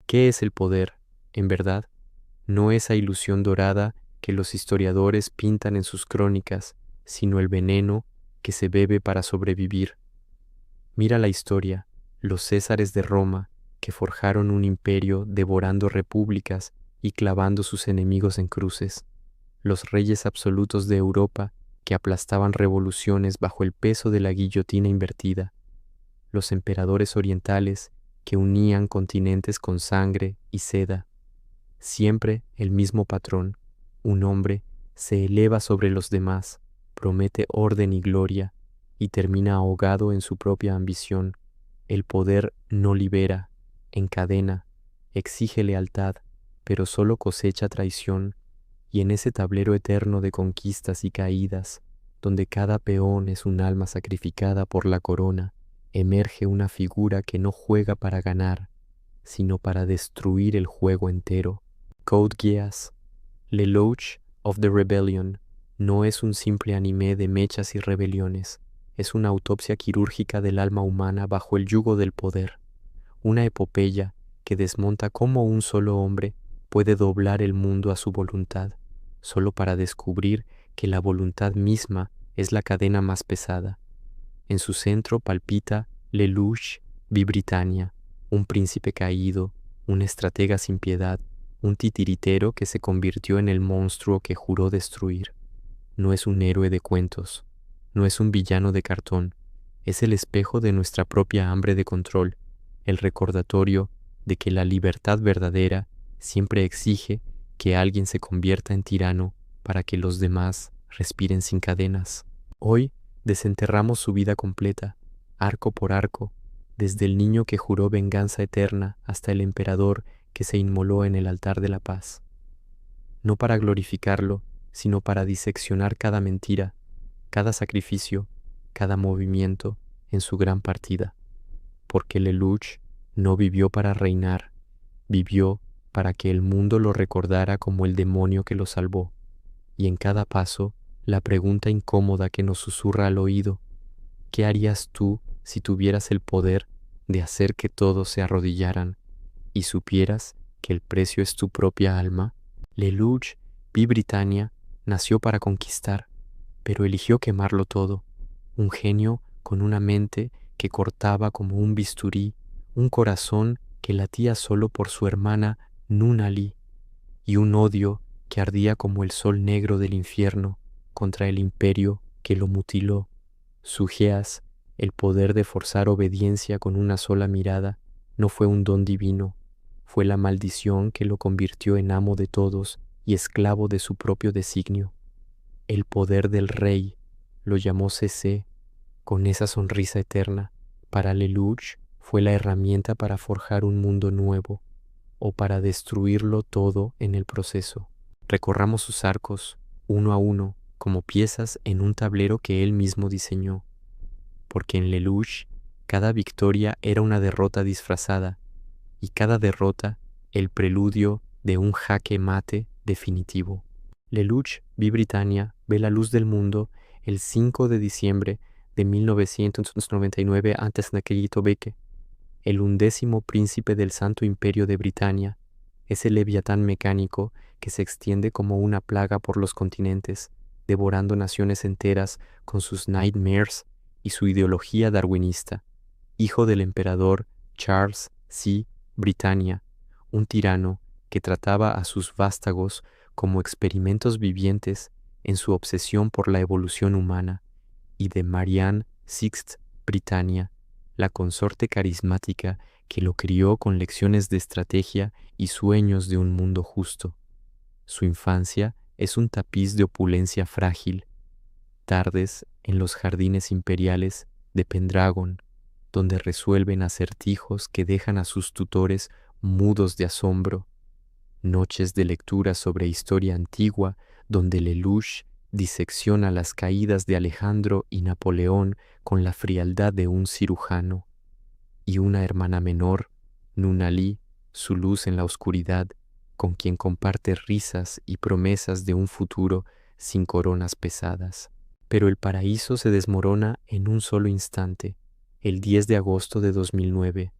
¿Qué es el poder, en verdad? No esa ilusión dorada que los historiadores pintan en sus crónicas, sino el veneno que se bebe para sobrevivir. Mira la historia, los césares de Roma, que forjaron un imperio devorando repúblicas y clavando sus enemigos en cruces, los reyes absolutos de Europa, que aplastaban revoluciones bajo el peso de la guillotina invertida, los emperadores orientales, que unían continentes con sangre y seda. Siempre el mismo patrón, un hombre, se eleva sobre los demás, promete orden y gloria, y termina ahogado en su propia ambición. El poder no libera, encadena, exige lealtad, pero solo cosecha traición, y en ese tablero eterno de conquistas y caídas, donde cada peón es un alma sacrificada por la corona, emerge una figura que no juega para ganar, sino para destruir el juego entero. Code Geass, Lelouch of the Rebellion, no es un simple anime de mechas y rebeliones, es una autopsia quirúrgica del alma humana bajo el yugo del poder, una epopeya que desmonta cómo un solo hombre puede doblar el mundo a su voluntad, solo para descubrir que la voluntad misma es la cadena más pesada. En su centro palpita Lelouch Britannia, un príncipe caído, un estratega sin piedad, un titiritero que se convirtió en el monstruo que juró destruir. No es un héroe de cuentos, no es un villano de cartón, es el espejo de nuestra propia hambre de control, el recordatorio de que la libertad verdadera siempre exige que alguien se convierta en tirano para que los demás respiren sin cadenas. Hoy desenterramos su vida completa, arco por arco, desde el niño que juró venganza eterna hasta el emperador que se inmoló en el altar de la paz. No para glorificarlo, sino para diseccionar cada mentira, cada sacrificio, cada movimiento en su gran partida. Porque Lelouch no vivió para reinar, vivió para que el mundo lo recordara como el demonio que lo salvó. Y en cada paso, la pregunta incómoda que nos susurra al oído: ¿qué harías tú si tuvieras el poder de hacer que todos se arrodillaran y supieras que el precio es tu propia alma? Lelouch Britannia nació para conquistar, pero eligió quemarlo todo. Un genio con una mente que cortaba como un bisturí, un corazón que latía solo por su hermana Nunnally, y un odio que ardía como el sol negro del infierno contra el imperio que lo mutiló. Su Geass, el poder de forzar obediencia con una sola mirada, no fue un don divino, fue la maldición que lo convirtió en amo de todos y esclavo de su propio designio. El poder del rey, lo llamó CC, con esa sonrisa eterna. Para Lelouch fue la herramienta para forjar un mundo nuevo, o para destruirlo todo en el proceso. Recorramos sus arcos, uno a uno, como piezas en un tablero que él mismo diseñó, porque en Lelouch cada victoria era una derrota disfrazada, y cada derrota el preludio de un jaque mate definitivo. Lelouch Britannia ve la luz del mundo el 5 de diciembre de 1999 a.C. El 11º príncipe del Santo Imperio de Britania, ese leviatán mecánico que se extiende como una plaga por los continentes, devorando naciones enteras con sus nightmares y su ideología darwinista, hijo del emperador Charles C. Britannia, un tirano que trataba a sus vástagos como experimentos vivientes en su obsesión por la evolución humana, y de Marianne Sixt Britannia, la consorte carismática que lo crió con lecciones de estrategia y sueños de un mundo justo. Su infancia es un tapiz de opulencia frágil, tardes en los jardines imperiales de Pendragon, donde resuelven acertijos que dejan a sus tutores mudos de asombro, noches de lectura sobre historia antigua, donde Lelouch disecciona las caídas de Alejandro y Napoleón con la frialdad de un cirujano, y una hermana menor, Nunnally, su luz en la oscuridad, con quien comparte risas y promesas de un futuro sin coronas pesadas. Pero el paraíso se desmorona en un solo instante, el 10 de agosto de 2009.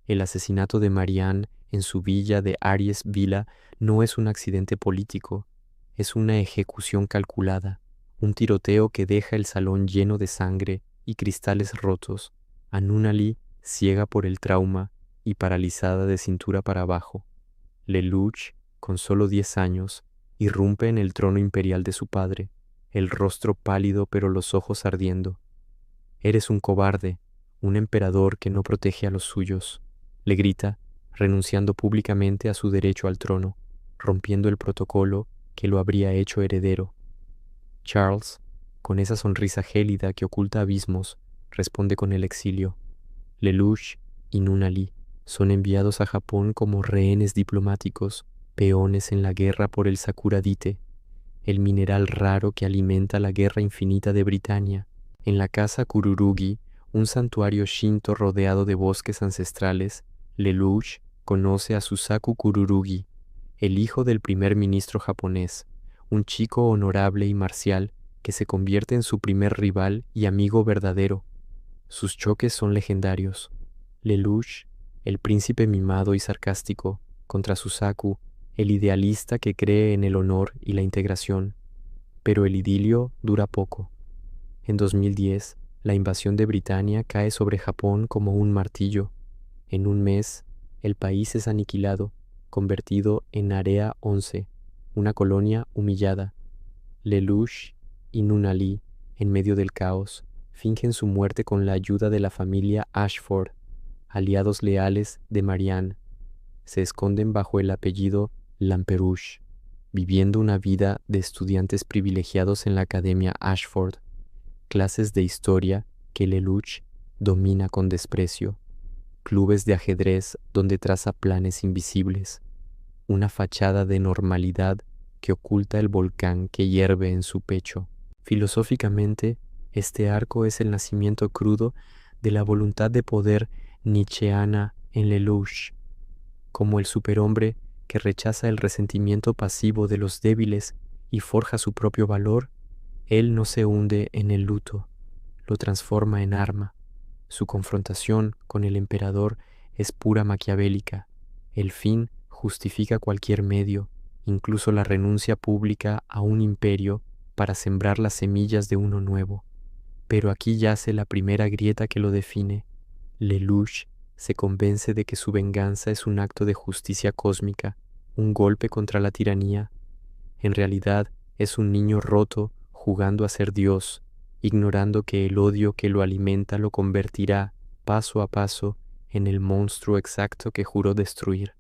El asesinato de Marianne en su villa de Aries Villa no es un accidente político, es una ejecución calculada, un tiroteo que deja el salón lleno de sangre y cristales rotos, a Nunnally ciega por el trauma y paralizada de cintura para abajo. Lelouch, con solo 10 años, irrumpe en el trono imperial de su padre, el rostro pálido pero los ojos ardiendo. «Eres un cobarde, un emperador que no protege a los suyos», le grita, renunciando públicamente a su derecho al trono, rompiendo el protocolo que lo habría hecho heredero. Charles, con esa sonrisa gélida que oculta abismos, responde con el exilio. Lelouch y Nunnally son enviados a Japón como rehenes diplomáticos, peones en la guerra por el sakuradite, el mineral raro que alimenta la guerra infinita de Britania. En la casa Kururugi, un santuario shinto rodeado de bosques ancestrales, Lelouch conoce a Susaku Kururugi, el hijo del primer ministro japonés, un chico honorable y marcial que se convierte en su primer rival y amigo verdadero. Sus choques son legendarios. Lelouch, el príncipe mimado y sarcástico, contra Susaku, el idealista que cree en el honor y la integración. Pero el idilio dura poco. En 2010, la invasión de Britania cae sobre Japón como un martillo. En un mes, el país es aniquilado, convertido en Area 11, una colonia humillada. Lelouch y Nunnally, en medio del caos, fingen su muerte con la ayuda de la familia Ashford, aliados leales de Marianne. Se esconden bajo el apellido Lamperouche, viviendo una vida de estudiantes privilegiados en la Academia Ashford, clases de historia que Lelouch domina con desprecio, clubes de ajedrez donde traza planes invisibles, una fachada de normalidad que oculta el volcán que hierve en su pecho. Filosóficamente, este arco es el nacimiento crudo de la voluntad de poder nietzscheana en Lelouch, como el superhombre que rechaza el resentimiento pasivo de los débiles y forja su propio valor. Él no se hunde en el luto, lo transforma en arma. Su confrontación con el emperador es pura maquiavélica. El fin justifica cualquier medio, incluso la renuncia pública a un imperio para sembrar las semillas de uno nuevo. Pero aquí yace la primera grieta que lo define. Lelouch se convence de que su venganza es un acto de justicia cósmica, un golpe contra la tiranía. En realidad es un niño roto jugando a ser Dios, ignorando que el odio que lo alimenta lo convertirá, paso a paso, en el monstruo exacto que juró destruir.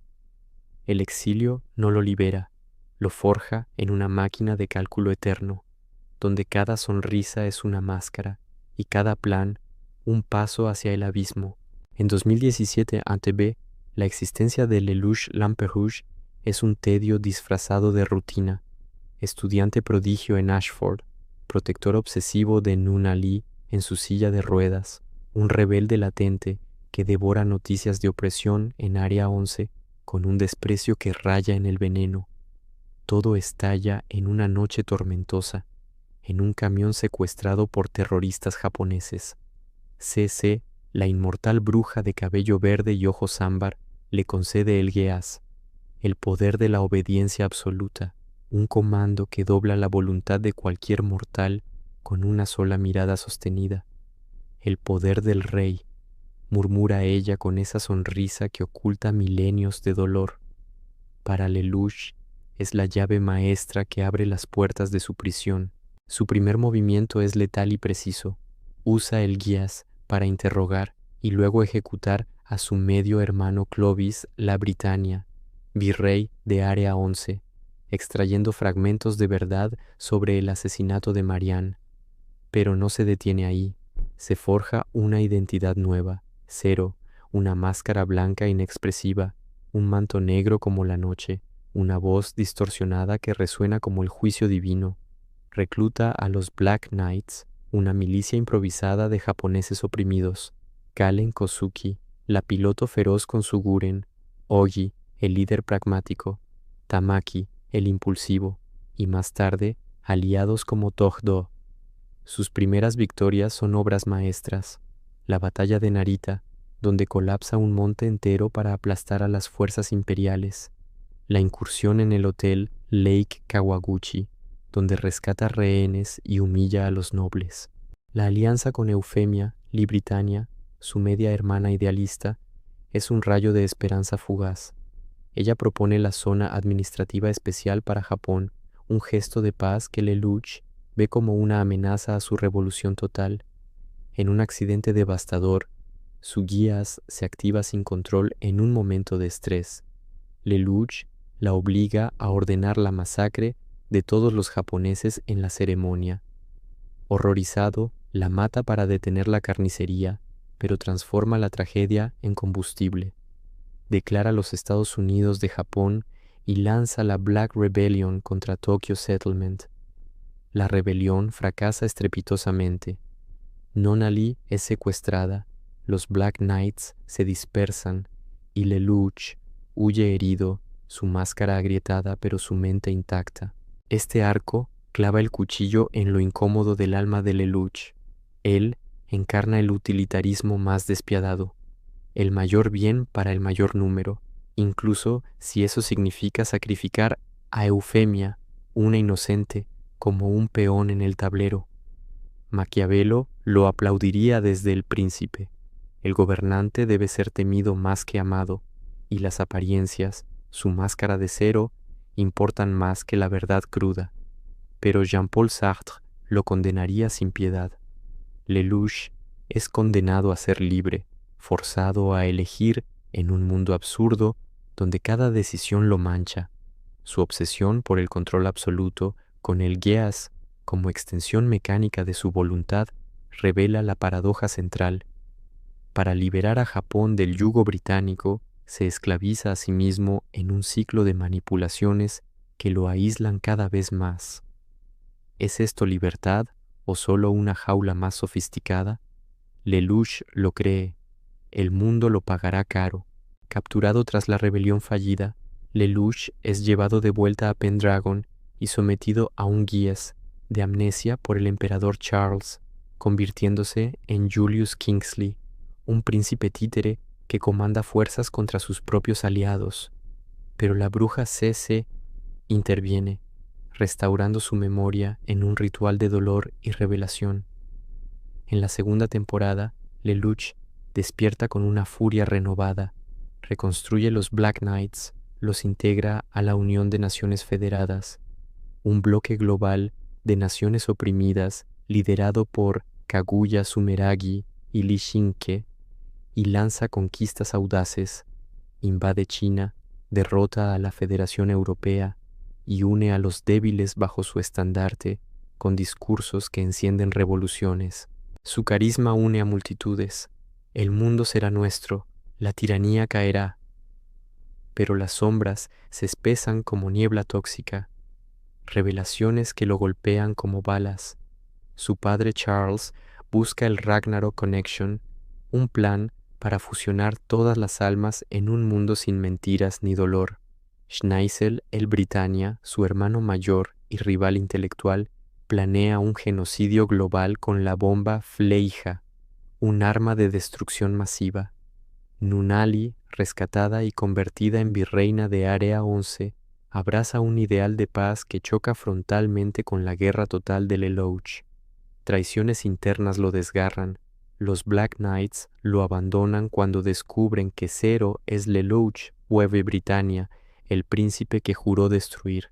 El exilio no lo libera, lo forja en una máquina de cálculo eterno, donde cada sonrisa es una máscara y cada plan un paso hacia el abismo. En 2017, ATB, la existencia de Lelouch-Lamperouche es un tedio disfrazado de rutina. Estudiante prodigio en Ashford, protector obsesivo de Nunnally en su silla de ruedas, un rebelde latente que devora noticias de opresión en Área 11 con un desprecio que raya en el veneno. Todo estalla en una noche tormentosa, en un camión secuestrado por terroristas japoneses. CC, la inmortal bruja de cabello verde y ojos ámbar, le concede el Geas, el poder de la obediencia absoluta, un comando que dobla la voluntad de cualquier mortal con una sola mirada sostenida. El poder del rey, murmura ella con esa sonrisa que oculta milenios de dolor. Para Lelouch es la llave maestra que abre las puertas de su prisión. Su primer movimiento es letal y preciso. Usa el Geas para interrogar y luego ejecutar a su medio hermano Clovis la Britannia, virrey de Área 11, extrayendo fragmentos de verdad sobre el asesinato de Marianne. Pero no se detiene ahí, se forja una identidad nueva, Zero, una máscara blanca inexpresiva, un manto negro como la noche, una voz distorsionada que resuena como el juicio divino. Recluta a los Black Knights, una milicia improvisada de japoneses oprimidos. Kalen Kosuki, la piloto feroz con su Guren. Ogi, el líder pragmático. Tamaki, el impulsivo. Y más tarde, aliados como Togdo. Sus primeras victorias son obras maestras. La batalla de Narita, donde colapsa un monte entero para aplastar a las fuerzas imperiales. La incursión en el hotel Lake Kawaguchi, donde rescata rehenes y humilla a los nobles. La alianza con Eufemia, Libritania, su media hermana idealista, es un rayo de esperanza fugaz. Ella propone la zona administrativa especial para Japón, un gesto de paz que Lelouch ve como una amenaza a su revolución total. En un accidente devastador, su guías se activa sin control en un momento de estrés. Lelouch la obliga a ordenar la masacre de todos los japoneses en la ceremonia. Horrorizado, la mata para detener la carnicería, pero transforma la tragedia en combustible. Declara los Estados Unidos de Japón y lanza la Black Rebellion contra Tokyo Settlement. La rebelión fracasa estrepitosamente. Nonali es secuestrada, los Black Knights se dispersan y Lelouch huye herido, su máscara agrietada pero su mente intacta. Este arco clava el cuchillo en lo incómodo del alma de Lelouch. Él encarna el utilitarismo más despiadado, el mayor bien para el mayor número, incluso si eso significa sacrificar a Eufemia, una inocente, como un peón en el tablero. Maquiavelo lo aplaudiría desde El Príncipe. El gobernante debe ser temido más que amado, y las apariencias, su máscara de cero, importan más que la verdad cruda. Pero Jean-Paul Sartre lo condenaría sin piedad. Lelouch es condenado a ser libre, forzado a elegir en un mundo absurdo donde cada decisión lo mancha. Su obsesión por el control absoluto, con el Geass como extensión mecánica de su voluntad, revela la paradoja central. Para liberar a Japón del yugo británico, se esclaviza a sí mismo en un ciclo de manipulaciones que lo aíslan cada vez más. ¿Es esto libertad o solo una jaula más sofisticada? Lelouch lo cree. El mundo lo pagará caro. Capturado tras la rebelión fallida, Lelouch es llevado de vuelta a Pendragon y sometido a un guías de amnesia por el emperador Charles, convirtiéndose en Julius Kingsley, un príncipe títere que comanda fuerzas contra sus propios aliados. Pero la bruja C.C. interviene, restaurando su memoria en un ritual de dolor y revelación. En la segunda temporada, Lelouch despierta con una furia renovada, reconstruye los Black Knights, los integra a la Unión de Naciones Federadas, un bloque global de naciones oprimidas liderado por Kaguya Sumeragi y Li Shinke, y lanza conquistas audaces, invade China, derrota a la Federación Europea y une a los débiles bajo su estandarte con discursos que encienden revoluciones. Su carisma une a multitudes. El mundo será nuestro, la tiranía caerá. Pero las sombras se espesan como niebla tóxica, revelaciones que lo golpean como balas. Su padre Charles busca el Ragnarok Connection, un plan para fusionar todas las almas en un mundo sin mentiras ni dolor. Schneisel, el Britannia, su hermano mayor y rival intelectual, planea un genocidio global con la bomba Fleija, un arma de destrucción masiva. Nunali, rescatada y convertida en virreina de Área 11, abraza un ideal de paz que choca frontalmente con la guerra total de Lelouch. Traiciones internas lo desgarran. Los Black Knights lo abandonan cuando descubren que Zero es Lelouch Hueve Britannia, el príncipe que juró destruir.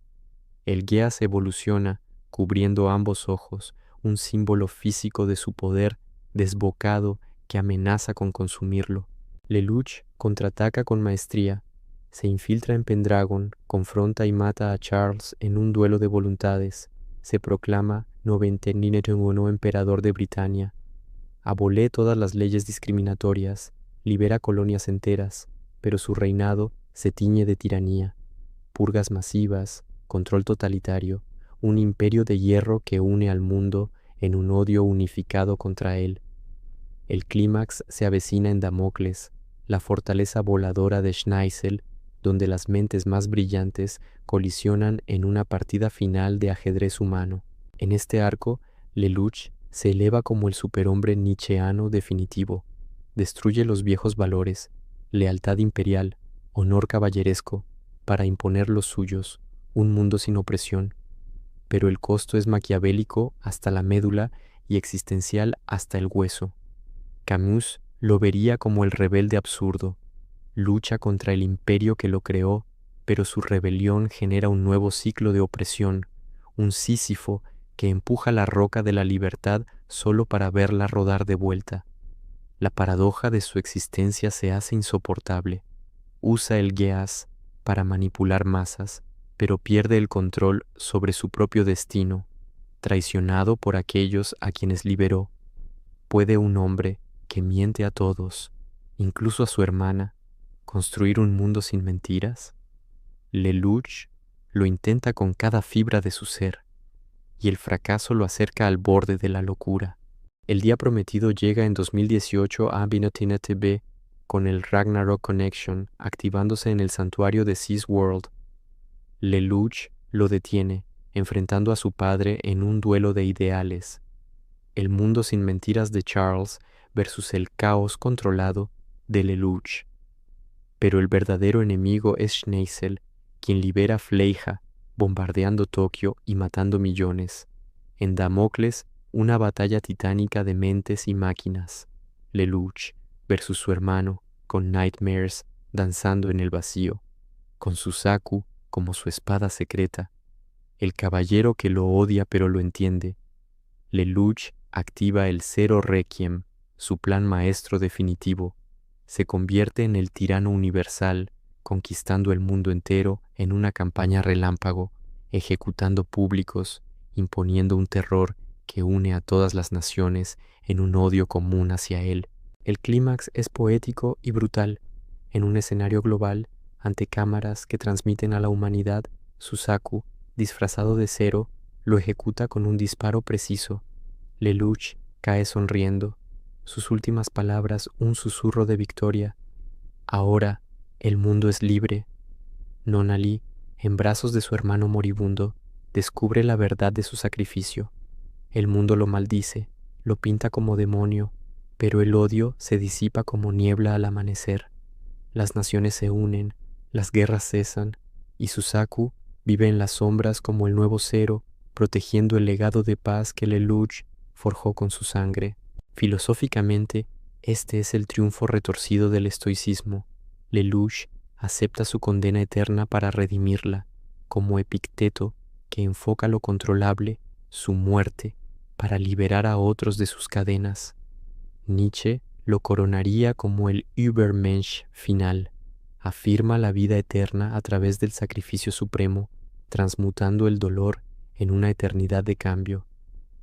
El Geass evoluciona, cubriendo ambos ojos, un símbolo físico de su poder desbocado que amenaza con consumirlo. Lelouch contraataca con maestría, se infiltra en Pendragon, confronta y mata a Charles en un duelo de voluntades, se proclama 99 emperador de Britania, abole todas las leyes discriminatorias, libera colonias enteras, pero su reinado se tiñe de tiranía, purgas masivas, control totalitario, un imperio de hierro que une al mundo en un odio unificado contra él. El clímax se avecina en Damocles, la fortaleza voladora de Schneisel, donde las mentes más brillantes colisionan en una partida final de ajedrez humano. En este arco, Lelouch se eleva como el superhombre nietzscheano definitivo, destruye los viejos valores, lealtad imperial, honor caballeresco, para imponer los suyos, un mundo sin opresión. Pero el costo es maquiavélico hasta la médula y existencial hasta el hueso. Camus lo vería como el rebelde absurdo, lucha contra el imperio que lo creó, pero su rebelión genera un nuevo ciclo de opresión, un Sísifo que empuja la roca de la libertad solo para verla rodar de vuelta. La paradoja de su existencia se hace insoportable. Usa el Geas para manipular masas, pero pierde el control sobre su propio destino, traicionado por aquellos a quienes liberó. ¿Puede un hombre que miente a todos, incluso a su hermana, construir un mundo sin mentiras? Lelouch lo intenta con cada fibra de su ser, y el fracaso lo acerca al borde de la locura. El día prometido llega en 2018 a Binotina TV con el Ragnarok Connection activándose en el santuario de Cis World. Lelouch lo detiene, enfrentando a su padre en un duelo de ideales. El mundo sin mentiras de Charles versus el caos controlado de Lelouch. Pero el verdadero enemigo es Schneisel, quien libera Fleija, bombardeando Tokio y matando millones. En Damocles, una batalla titánica de mentes y máquinas. Lelouch versus su hermano, con Nightmares danzando en el vacío, con Suzaku como su espada secreta, el caballero que lo odia pero lo entiende. Lelouch activa el Zero Requiem, su plan maestro definitivo. Se convierte en el tirano universal, conquistando el mundo entero en una campaña relámpago, ejecutando públicos, imponiendo un terror que une a todas las naciones en un odio común hacia él. El clímax es poético y brutal. En un escenario global, ante cámaras que transmiten a la humanidad, Suzaku, disfrazado de Zero, lo ejecuta con un disparo preciso. Lelouch cae sonriendo, sus últimas palabras un susurro de victoria. Ahora el mundo es libre. Nonali, en brazos de su hermano moribundo, descubre la verdad de su sacrificio. El mundo lo maldice, lo pinta como demonio, pero el odio se disipa como niebla al amanecer. Las naciones se unen, las guerras cesan, y Suzaku vive en las sombras como el nuevo Zero, protegiendo el legado de paz que Lelouch forjó con su sangre. Filosóficamente, este es el triunfo retorcido del estoicismo. Lelouch acepta su condena eterna para redimirla, como Epicteto, que enfoca lo controlable, su muerte, para liberar a otros de sus cadenas. Nietzsche lo coronaría como el Übermensch final. Afirma la vida eterna a través del sacrificio supremo, transmutando el dolor en una eternidad de cambio.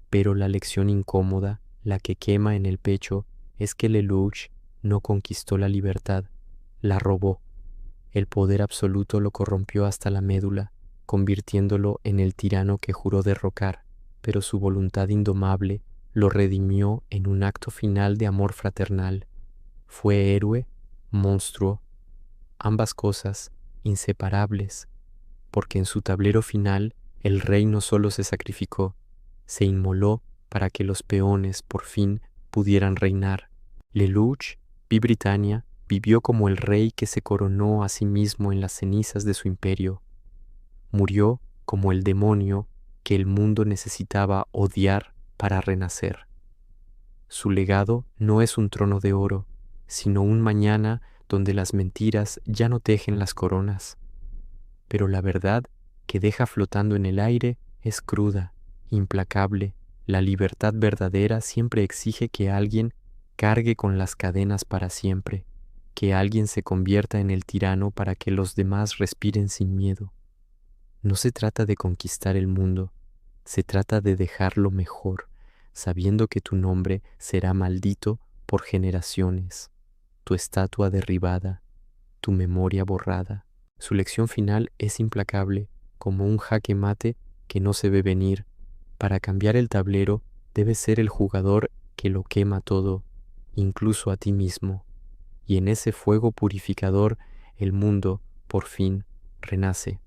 Pero la lección incómoda, la que quema en el pecho, es que Lelouch no conquistó la libertad, la robó. El poder absoluto lo corrompió hasta la médula, convirtiéndolo en el tirano que juró derrocar, pero su voluntad indomable lo redimió en un acto final de amor fraternal. Fue héroe, monstruo, ambas cosas inseparables, porque en su tablero final el rey no solo se sacrificó, se inmoló para que los peones por fin pudieran reinar. Lelouch, Britannia, vivió como el rey que se coronó a sí mismo en las cenizas de su imperio. Murió como el demonio que el mundo necesitaba odiar para renacer. Su legado no es un trono de oro, sino un mañana donde las mentiras ya no tejen las coronas. Pero la verdad que deja flotando en el aire es cruda, implacable. La libertad verdadera siempre exige que alguien cargue con las cadenas para siempre, que alguien se convierta en el tirano para que los demás respiren sin miedo. No se trata de conquistar el mundo, se trata de dejarlo mejor, sabiendo que tu nombre será maldito por generaciones, tu estatua derribada, tu memoria borrada. Su lección final es implacable, como un jaque mate que no se ve venir. Para cambiar el tablero, debes ser el jugador que lo quema todo, incluso a ti mismo. Y en ese fuego purificador, el mundo, por fin, renace.